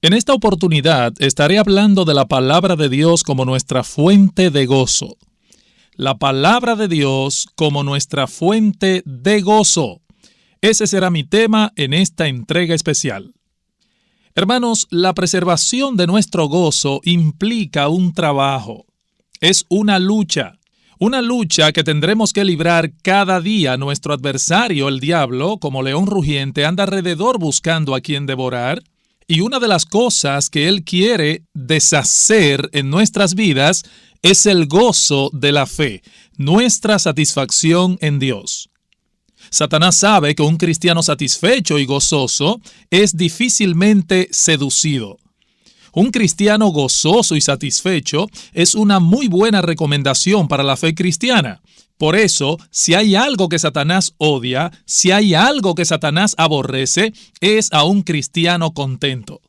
En esta oportunidad estaré hablando de la palabra de Dios como nuestra fuente de gozo. La palabra de Dios como nuestra fuente de gozo. Ese será mi tema en esta entrega especial. Hermanos, la preservación de nuestro gozo implica un trabajo. Es una lucha que tendremos que librar cada día. Nuestro adversario, el diablo, como león rugiente, anda alrededor buscando a quien devorar. Y una de las cosas que él quiere deshacer en nuestras vidas es el gozo de la fe, nuestra satisfacción en Dios. Satanás sabe que un cristiano satisfecho y gozoso es difícilmente seducido. Un cristiano gozoso y satisfecho es una muy buena recomendación para la fe cristiana. Por eso, si hay algo que Satanás odia, si hay algo que Satanás aborrece, es a un cristiano contento.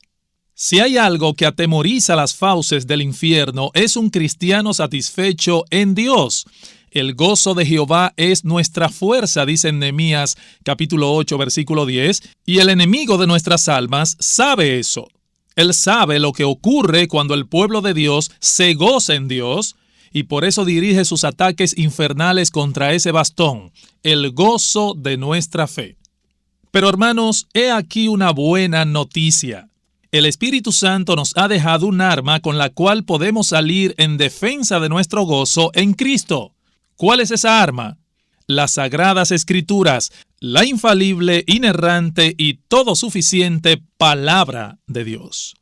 Si hay algo que atemoriza las fauces del infierno, es un cristiano satisfecho en Dios. El gozo de Jehová es nuestra fuerza, dice en Nehemías capítulo 8, versículo 10, y el enemigo de nuestras almas sabe eso. Él sabe lo que ocurre cuando el pueblo de Dios se goza en Dios, y por eso dirige sus ataques infernales contra ese bastón, el gozo de nuestra fe. Pero hermanos, he aquí una buena noticia. El Espíritu Santo nos ha dejado un arma con la cual podemos salir en defensa de nuestro gozo en Cristo. ¿Cuál es esa arma? Las Sagradas Escrituras, la infalible, inerrante y todo suficiente palabra de Dios.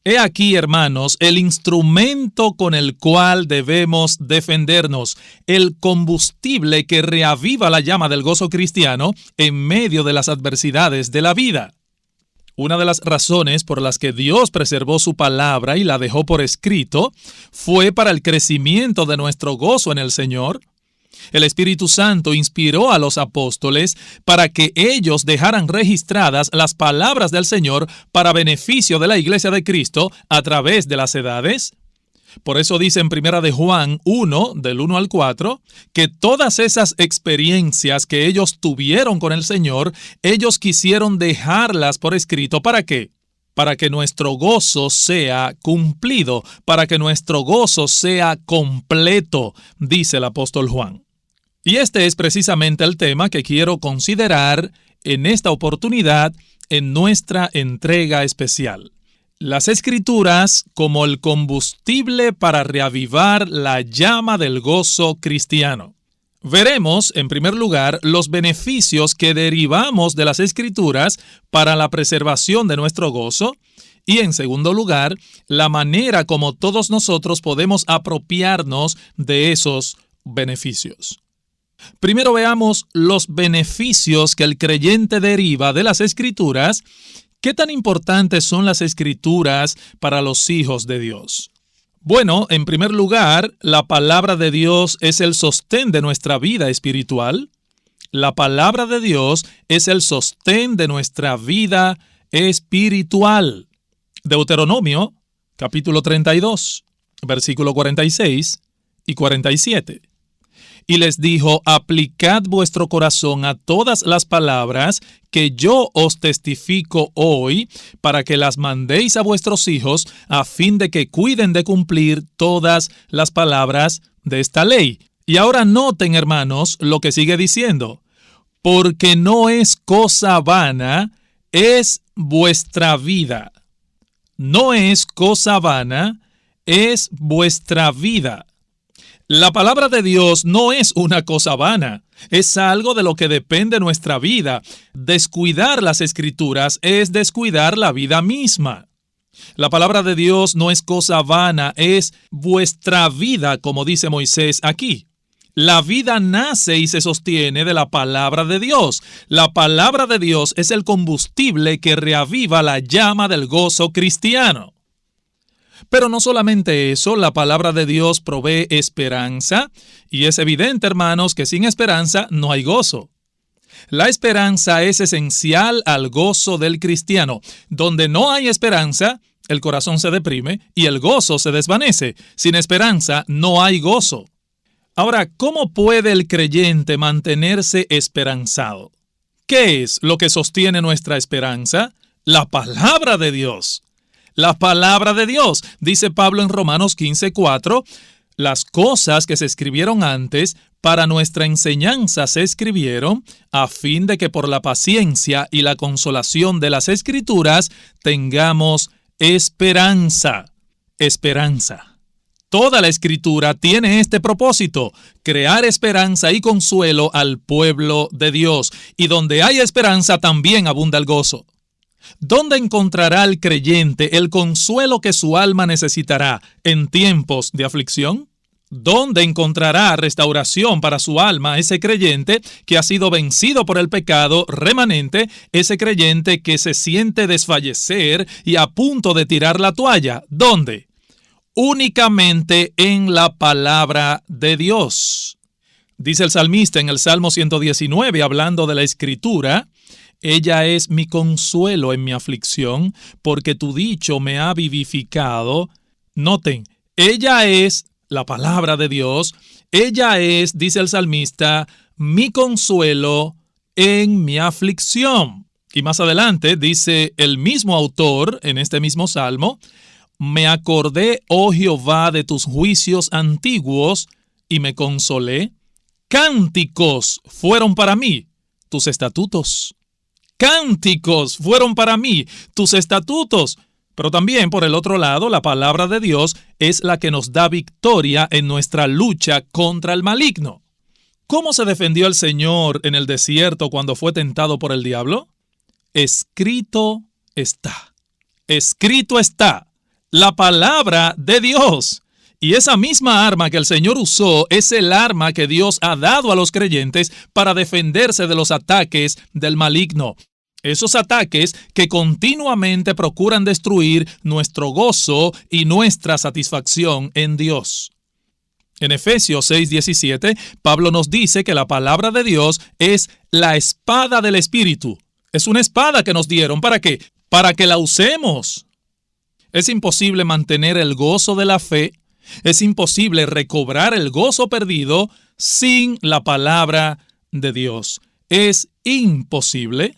He aquí, hermanos, el instrumento con el cual debemos defendernos, el combustible que reaviva la llama del gozo cristiano en medio de las adversidades de la vida. Una de las razones por las que Dios preservó su palabra y la dejó por escrito fue para el crecimiento de nuestro gozo en el Señor. El Espíritu Santo inspiró a los apóstoles para que ellos dejaran registradas las palabras del Señor para beneficio de la Iglesia de Cristo a través de las edades. Por eso dice en 1 de Juan 1, del 1 al 4, que todas esas experiencias que ellos tuvieron con el Señor, ellos quisieron dejarlas por escrito. ¿Para qué? Para que nuestro gozo sea cumplido, para que nuestro gozo sea completo, dice el apóstol Juan. Y este es precisamente el tema que quiero considerar en esta oportunidad en nuestra entrega especial. Las Escrituras como el combustible para reavivar la llama del gozo cristiano. Veremos, en primer lugar, los beneficios que derivamos de las Escrituras para la preservación de nuestro gozo y, en segundo lugar, la manera como todos nosotros podemos apropiarnos de esos beneficios. Primero veamos los beneficios que el creyente deriva de las Escrituras. ¿Qué tan importantes son las Escrituras para los hijos de Dios? Bueno, en primer lugar, la palabra de Dios es el sostén de nuestra vida espiritual. La palabra de Dios es el sostén de nuestra vida espiritual. Deuteronomio, capítulo 32, versículo 46 y 47. Y les dijo, aplicad vuestro corazón a todas las palabras que yo os testifico hoy, para que las mandéis a vuestros hijos, a fin de que cuiden de cumplir todas las palabras de esta ley. Y ahora noten, hermanos, lo que sigue diciendo. Porque no es cosa vana, es vuestra vida. No es cosa vana, es vuestra vida. La palabra de Dios no es una cosa vana, es algo de lo que depende nuestra vida. Descuidar las Escrituras es descuidar la vida misma. La palabra de Dios no es cosa vana, es vuestra vida, como dice Moisés aquí. La vida nace y se sostiene de la palabra de Dios. La palabra de Dios es el combustible que reaviva la llama del gozo cristiano. Pero no solamente eso, la palabra de Dios provee esperanza, y es evidente, hermanos, que sin esperanza no hay gozo. La esperanza es esencial al gozo del cristiano. Donde no hay esperanza, el corazón se deprime y el gozo se desvanece. Sin esperanza no hay gozo. Ahora, ¿cómo puede el creyente mantenerse esperanzado? ¿Qué es lo que sostiene nuestra esperanza? La palabra de Dios. La palabra de Dios. Dice Pablo en Romanos 15:4, las cosas que se escribieron antes para nuestra enseñanza se escribieron a fin de que por la paciencia y la consolación de las Escrituras tengamos esperanza. Esperanza. Toda la Escritura tiene este propósito, crear esperanza y consuelo al pueblo de Dios. Y donde hay esperanza también abunda el gozo. ¿Dónde encontrará el creyente el consuelo que su alma necesitará en tiempos de aflicción? ¿Dónde encontrará restauración para su alma ese creyente que ha sido vencido por el pecado remanente, ese creyente que se siente desfallecer y a punto de tirar la toalla? ¿Dónde? Únicamente en la palabra de Dios. Dice el salmista en el Salmo 119, hablando de la Escritura, ella es mi consuelo en mi aflicción, porque tu dicho me ha vivificado. Noten, ella es la palabra de Dios, ella es, dice el salmista, mi consuelo en mi aflicción. Y más adelante dice el mismo autor en este mismo salmo, me acordé, oh Jehová, de tus juicios antiguos y me consolé. Cánticos fueron para mí tus estatutos. Cánticos fueron para mí tus estatutos. Pero también, por el otro lado, la palabra de Dios es la que nos da victoria en nuestra lucha contra el maligno. ¿Cómo se defendió el Señor en el desierto cuando fue tentado por el diablo? Escrito está. Escrito está. La palabra de Dios. Y esa misma arma que el Señor usó es el arma que Dios ha dado a los creyentes para defenderse de los ataques del maligno. Esos ataques que continuamente procuran destruir nuestro gozo y nuestra satisfacción en Dios. En Efesios 6:17, Pablo nos dice que la palabra de Dios es la espada del Espíritu. Es una espada que nos dieron. ¿Para qué? Para que la usemos. Es imposible mantener el gozo de la fe. Es imposible recobrar el gozo perdido sin la palabra de Dios. Es imposible.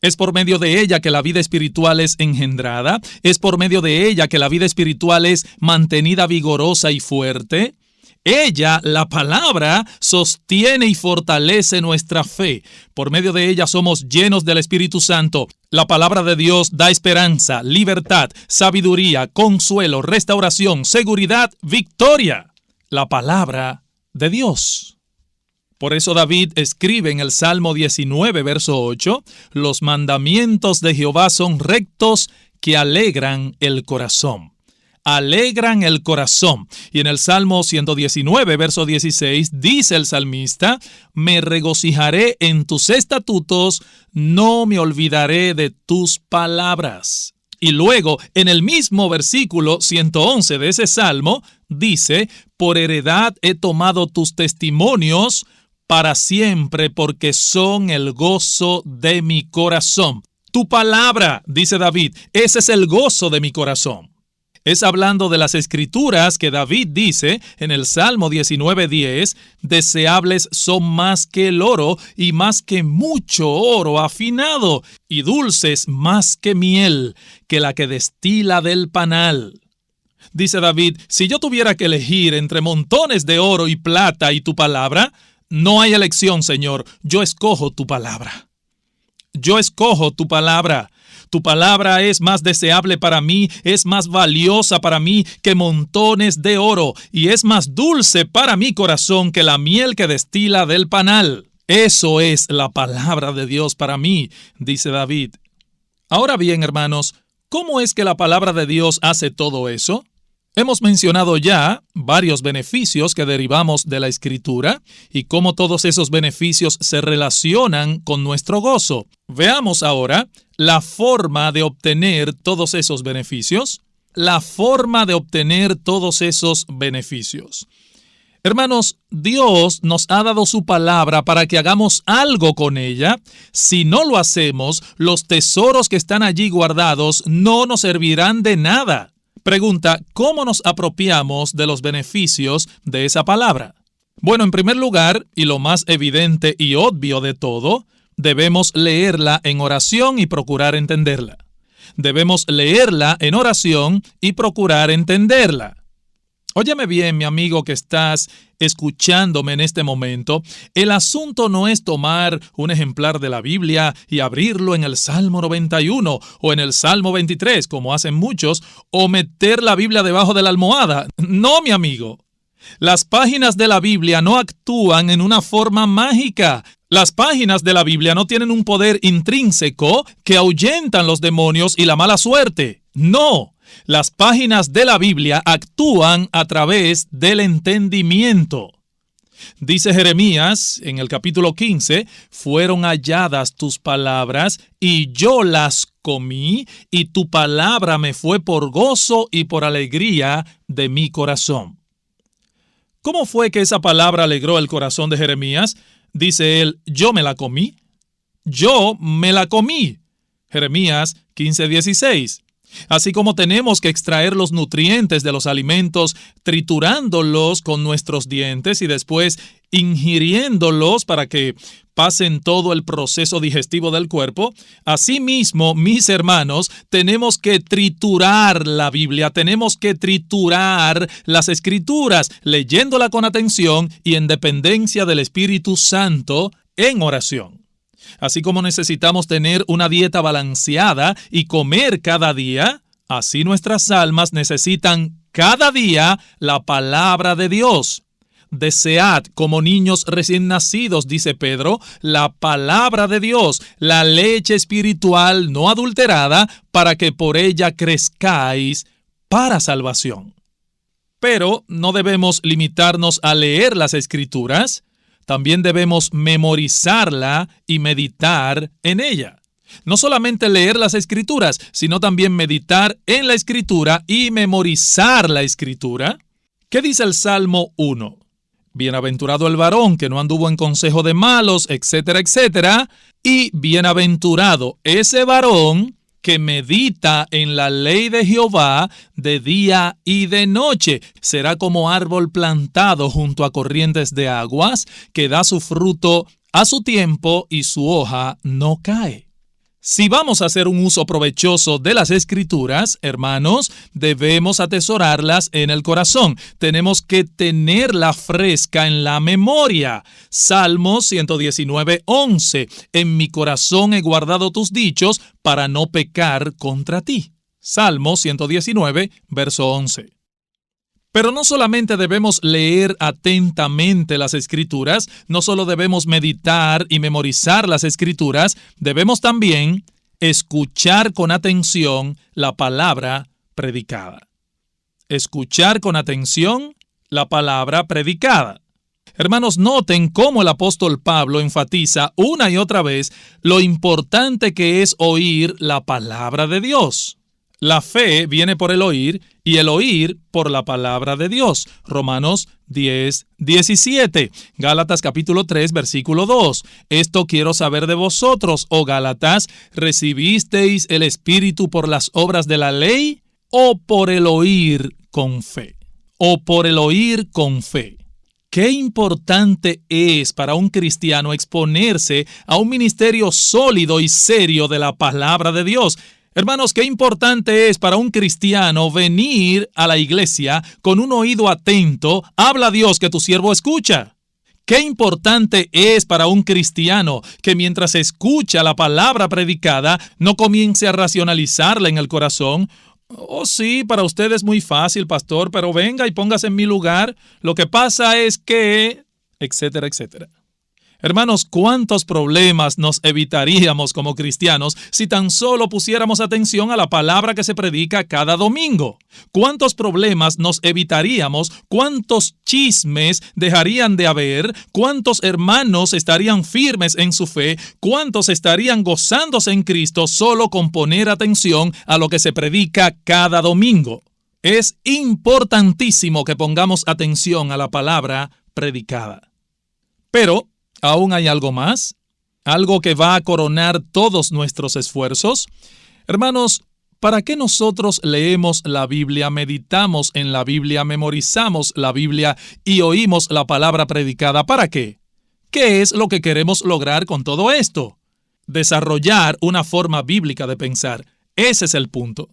Es por medio de ella que la vida espiritual es engendrada. Es por medio de ella que la vida espiritual es mantenida vigorosa y fuerte. Ella, la palabra, sostiene y fortalece nuestra fe. Por medio de ella somos llenos del Espíritu Santo. La palabra de Dios da esperanza, libertad, sabiduría, consuelo, restauración, seguridad, victoria. La palabra de Dios. Por eso David escribe en el Salmo 19, verso 8, los mandamientos de Jehová son rectos que alegran el corazón. Alegran el corazón. Y en el Salmo 119, verso 16, dice el salmista, me regocijaré en tus estatutos, no me olvidaré de tus palabras. Y luego, en el mismo versículo 111 de ese salmo, dice, por heredad he tomado tus testimonios para siempre, porque son el gozo de mi corazón. Tu palabra, dice David, ese es el gozo de mi corazón. Es hablando de las Escrituras que David dice en el Salmo 19:10, deseables son más que el oro y más que mucho oro afinado, y dulces más que miel, que la que destila del panal. Dice David, si yo tuviera que elegir entre montones de oro y plata y tu palabra, no hay elección, Señor, yo escojo tu palabra. Yo escojo tu palabra. Tu palabra es más deseable para mí, es más valiosa para mí que montones de oro, y es más dulce para mi corazón que la miel que destila del panal. Eso es la palabra de Dios para mí, dice David. Ahora bien, hermanos, ¿cómo es que la palabra de Dios hace todo eso? Hemos mencionado ya varios beneficios que derivamos de la Escritura y cómo todos esos beneficios se relacionan con nuestro gozo. Veamos ahora la forma de obtener todos esos beneficios. La forma de obtener todos esos beneficios. Hermanos, Dios nos ha dado su palabra para que hagamos algo con ella. Si no lo hacemos, los tesoros que están allí guardados no nos servirán de nada. Pregunta, ¿cómo nos apropiamos de los beneficios de esa palabra? Bueno, en primer lugar, y lo más evidente y obvio de todo, debemos leerla en oración y procurar entenderla. Debemos leerla en oración y procurar entenderla. Óyeme bien, mi amigo que estás escuchándome en este momento, el asunto no es tomar un ejemplar de la Biblia y abrirlo en el Salmo 91 o en el Salmo 23, como hacen muchos, o meter la Biblia debajo de la almohada. No, mi amigo. Las páginas de la Biblia no actúan en una forma mágica. Las páginas de la Biblia no tienen un poder intrínseco que ahuyentan los demonios y la mala suerte. No. Las páginas de la Biblia actúan a través del entendimiento. Dice Jeremías en el capítulo 15, fueron halladas tus palabras y yo las comí, y tu palabra me fue por gozo y por alegría de mi corazón. ¿Cómo fue que esa palabra alegró el corazón de Jeremías? Dice él, yo me la comí. Yo me la comí. Jeremías 15:16. Así como tenemos que extraer los nutrientes de los alimentos triturándolos con nuestros dientes y después ingiriéndolos para que pasen todo el proceso digestivo del cuerpo, asimismo, mis hermanos, tenemos que triturar la Biblia, tenemos que triturar las Escrituras, leyéndola con atención y en dependencia del Espíritu Santo en oración. Así como necesitamos tener una dieta balanceada y comer cada día, así nuestras almas necesitan cada día la palabra de Dios. Desead como niños recién nacidos, dice Pedro, la palabra de Dios, la leche espiritual no adulterada, para que por ella crezcáis para salvación. Pero no debemos limitarnos a leer las Escrituras. También debemos memorizarla y meditar en ella. No solamente leer las Escrituras, sino también meditar en la Escritura y memorizar la Escritura. ¿Qué dice el Salmo 1? Bienaventurado el varón que no anduvo en consejo de malos, etcétera, etcétera. Y bienaventurado ese varón que medita en la ley de Jehová de día y de noche. Será como árbol plantado junto a corrientes de aguas, que da su fruto a su tiempo y su hoja no cae. Si vamos a hacer un uso provechoso de las Escrituras, hermanos, debemos atesorarlas en el corazón. Tenemos que tenerla fresca en la memoria. Salmo 119:11. En mi corazón he guardado tus dichos para no pecar contra ti. Salmo 119, verso 11. Pero no solamente debemos leer atentamente las Escrituras, no solo debemos meditar y memorizar las Escrituras, debemos también escuchar con atención la palabra predicada. Escuchar con atención la palabra predicada. Hermanos, noten cómo el apóstol Pablo enfatiza una y otra vez lo importante que es oír la palabra de Dios. La fe viene por el oír y el oír por la palabra de Dios. Romanos 10:17. Gálatas capítulo 3, versículo 2. Esto quiero saber de vosotros, oh Gálatas, ¿recibisteis el Espíritu por las obras de la ley o por el oír con fe? O por el oír con fe. Qué importante es para un cristiano exponerse a un ministerio sólido y serio de la palabra de Dios. Hermanos, qué importante es para un cristiano venir a la iglesia con un oído atento. Habla Dios que tu siervo escucha. Qué importante es para un cristiano que mientras escucha la palabra predicada no comience a racionalizarla en el corazón. Oh, sí, para usted es muy fácil, pastor, pero venga y póngase en mi lugar. Lo que pasa es que, etcétera, etcétera. Hermanos, ¿cuántos problemas nos evitaríamos como cristianos si tan solo pusiéramos atención a la palabra que se predica cada domingo? ¿Cuántos problemas nos evitaríamos? ¿Cuántos chismes dejarían de haber? ¿Cuántos hermanos estarían firmes en su fe? ¿Cuántos estarían gozándose en Cristo solo con poner atención a lo que se predica cada domingo? Es importantísimo que pongamos atención a la palabra predicada. Pero ¿aún hay algo más? ¿Algo que va a coronar todos nuestros esfuerzos? Hermanos, ¿para qué nosotros leemos la Biblia, meditamos en la Biblia, memorizamos la Biblia y oímos la palabra predicada? ¿Para qué? ¿Qué es lo que queremos lograr con todo esto? Desarrollar una forma bíblica de pensar. Ese es el punto.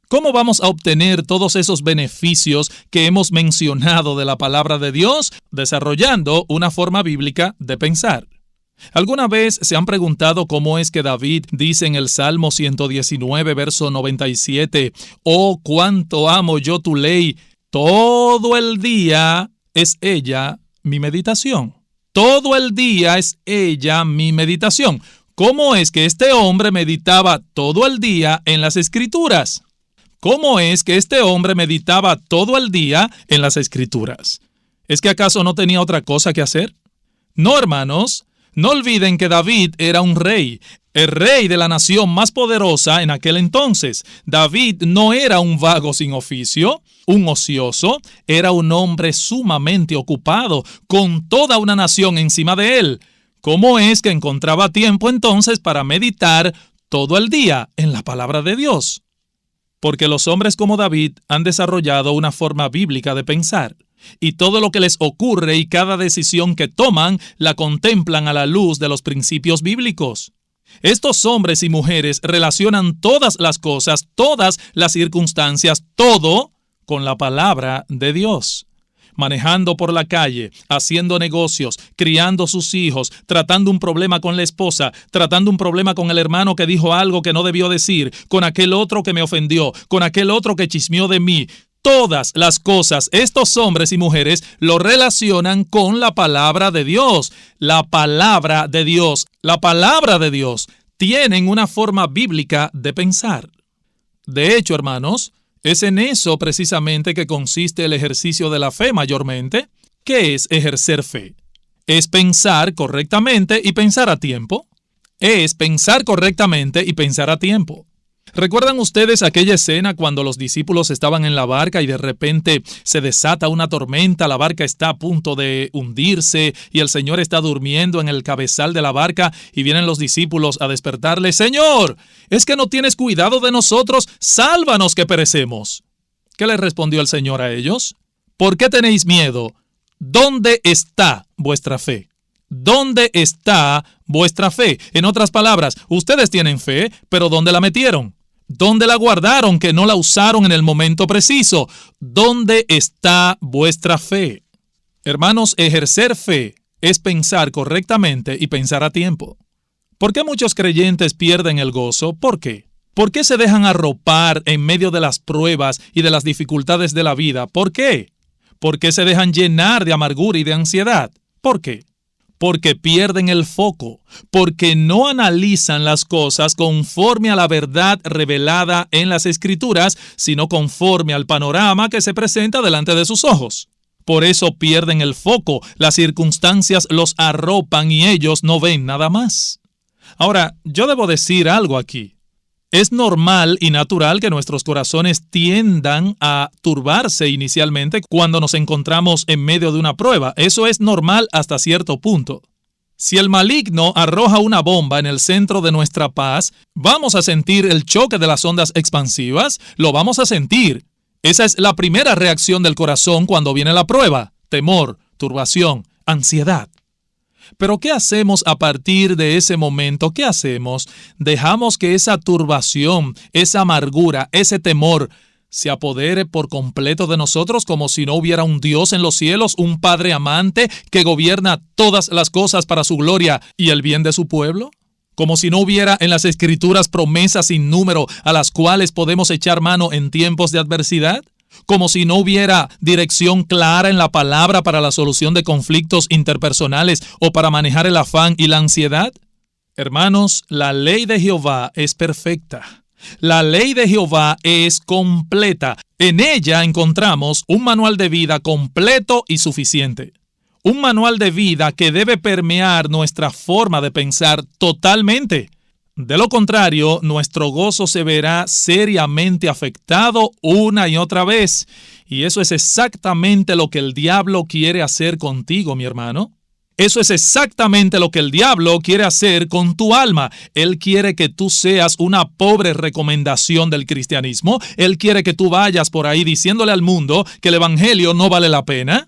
¿Cómo vamos a obtener todos esos beneficios que hemos mencionado de la palabra de Dios? Desarrollando una forma bíblica de pensar. ¿Alguna vez se han preguntado cómo es que David dice en el Salmo 119, verso 97, «Oh, cuánto amo yo tu ley! Todo el día es ella mi meditación». Todo el día es ella mi meditación. ¿Cómo es que este hombre meditaba todo el día en las Escrituras? ¿Cómo es que este hombre meditaba todo el día en las Escrituras? ¿Es que acaso no tenía otra cosa que hacer? No, hermanos. No olviden que David era un rey, el rey de la nación más poderosa en aquel entonces. David no era un vago sin oficio, un ocioso, era un hombre sumamente ocupado, con toda una nación encima de él. ¿Cómo es que encontraba tiempo entonces para meditar todo el día en la palabra de Dios? Porque los hombres como David han desarrollado una forma bíblica de pensar. Y todo lo que les ocurre y cada decisión que toman la contemplan a la luz de los principios bíblicos. Estos hombres y mujeres relacionan todas las cosas, todas las circunstancias, todo con la palabra de Dios. Manejando por la calle, haciendo negocios, criando sus hijos, tratando un problema con la esposa, tratando un problema con el hermano que dijo algo que no debió decir, con aquel otro que me ofendió, con aquel otro que chismeó de mí. Todas las cosas, estos hombres y mujeres lo relacionan con la palabra de Dios. La palabra de Dios, la palabra de Dios, tienen una forma bíblica de pensar. De hecho, hermanos, es en eso precisamente que consiste el ejercicio de la fe mayormente. ¿Qué es ejercer fe? Es pensar correctamente y pensar a tiempo. Es pensar correctamente y pensar a tiempo. ¿Recuerdan ustedes aquella escena cuando los discípulos estaban en la barca y de repente se desata una tormenta, la barca está a punto de hundirse y el Señor está durmiendo en el cabezal de la barca y vienen los discípulos a despertarle? «Señor, ¿es que no tienes cuidado de nosotros? Sálvanos que perecemos». ¿Qué le respondió el Señor a ellos? «¿Por qué tenéis miedo? ¿Dónde está vuestra fe?» ¿Dónde está vuestra fe? En otras palabras, ustedes tienen fe, pero ¿dónde la metieron? ¿Dónde la guardaron que no la usaron en el momento preciso? ¿Dónde está vuestra fe? Hermanos, ejercer fe es pensar correctamente y pensar a tiempo. ¿Por qué muchos creyentes pierden el gozo? ¿Por qué? ¿Por qué se dejan arropar en medio de las pruebas y de las dificultades de la vida? ¿Por qué? ¿Por qué se dejan llenar de amargura y de ansiedad? ¿Por qué? Porque pierden el foco, porque no analizan las cosas conforme a la verdad revelada en las Escrituras, sino conforme al panorama que se presenta delante de sus ojos. Por eso pierden el foco, las circunstancias los arropan y ellos no ven nada más. Ahora, yo debo decir algo aquí. Es normal y natural que nuestros corazones tiendan a turbarse inicialmente cuando nos encontramos en medio de una prueba. Eso es normal hasta cierto punto. Si el maligno arroja una bomba en el centro de nuestra paz, vamos a sentir el choque de las ondas expansivas, lo vamos a sentir. Esa es la primera reacción del corazón cuando viene la prueba: temor, turbación, ansiedad. Pero ¿qué hacemos a partir de ese momento? ¿Qué hacemos? Dejamos que esa turbación, esa amargura, ese temor se apodere por completo de nosotros como si no hubiera un Dios en los cielos, un Padre amante que gobierna todas las cosas para su gloria y el bien de su pueblo. Como si no hubiera en las Escrituras promesas sin número a las cuales podemos echar mano en tiempos de adversidad. Como si no hubiera dirección clara en la palabra para la solución de conflictos interpersonales o para manejar el afán y la ansiedad. Hermanos, la ley de Jehová es perfecta. La ley de Jehová es completa. En ella encontramos un manual de vida completo y suficiente. Un manual de vida que debe permear nuestra forma de pensar totalmente. De lo contrario, nuestro gozo se verá seriamente afectado una y otra vez. Y eso es exactamente lo que el diablo quiere hacer contigo, mi hermano. Eso es exactamente lo que el diablo quiere hacer con tu alma. Él quiere que tú seas una pobre recomendación del cristianismo. Él quiere que tú vayas por ahí diciéndole al mundo que el evangelio no vale la pena.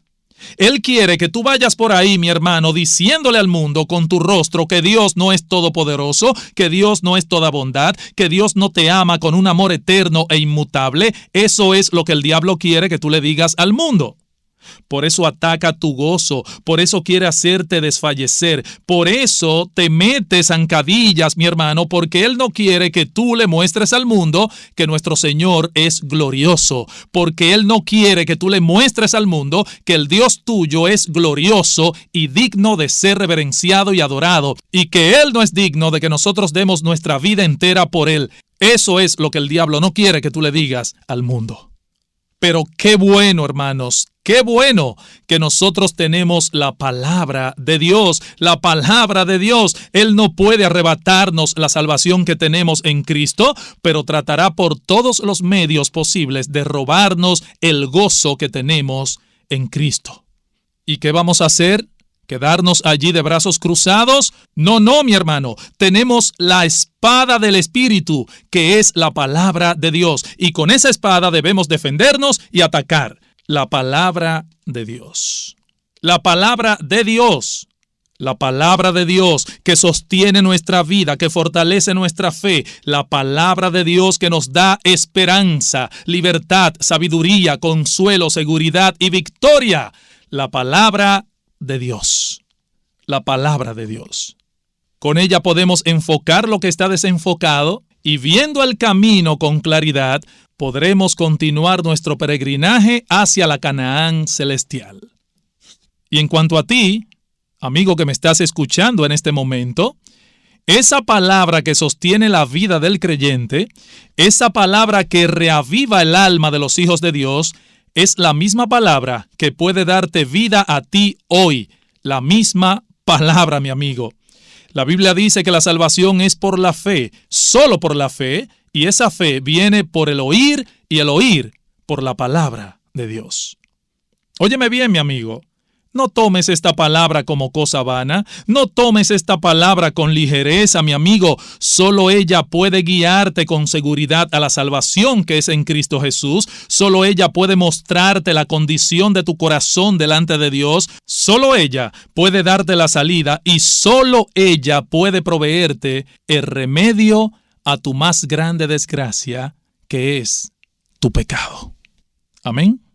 Él quiere que tú vayas por ahí, mi hermano, diciéndole al mundo con tu rostro que Dios no es todopoderoso, que Dios no es toda bondad, que Dios no te ama con un amor eterno e inmutable. Eso es lo que el diablo quiere que tú le digas al mundo. Por eso ataca tu gozo, por eso quiere hacerte desfallecer, por eso te mete zancadillas, mi hermano, porque Él no quiere que tú le muestres al mundo que nuestro Señor es glorioso, porque Él no quiere que tú le muestres al mundo que el Dios tuyo es glorioso y digno de ser reverenciado y adorado, y que Él no es digno de que nosotros demos nuestra vida entera por Él. Eso es lo que el diablo no quiere que tú le digas al mundo. Pero qué bueno, hermanos, qué bueno que nosotros tenemos la palabra de Dios, la palabra de Dios. Él no puede arrebatarnos la salvación que tenemos en Cristo, pero tratará por todos los medios posibles de robarnos el gozo que tenemos en Cristo. ¿Y qué vamos a hacer? ¿Quedarnos allí de brazos cruzados? No, mi hermano. Tenemos la espada del Espíritu, que es la palabra de Dios. Y con esa espada debemos defendernos y atacar. La palabra de Dios. La palabra de Dios. La palabra de Dios que sostiene nuestra vida, que fortalece nuestra fe. La palabra de Dios que nos da esperanza, libertad, sabiduría, consuelo, seguridad y victoria. La palabra de Dios. La palabra de Dios. Con ella podemos enfocar lo que está desenfocado y viendo el camino con claridad, podremos continuar nuestro peregrinaje hacia la Canaán celestial. Y en cuanto a ti, amigo que me estás escuchando en este momento, esa palabra que sostiene la vida del creyente, esa palabra que reaviva el alma de los hijos de Dios, es la misma palabra que puede darte vida a ti hoy. La misma palabra, mi amigo. La Biblia dice que la salvación es por la fe, solo por la fe, y esa fe viene por el oír y el oír por la palabra de Dios. Óyeme bien, mi amigo. No tomes esta palabra como cosa vana. No tomes esta palabra con ligereza, mi amigo. Solo ella puede guiarte con seguridad a la salvación que es en Cristo Jesús. Solo ella puede mostrarte la condición de tu corazón delante de Dios. Solo ella puede darte la salida y solo ella puede proveerte el remedio a tu más grande desgracia, que es tu pecado. Amén.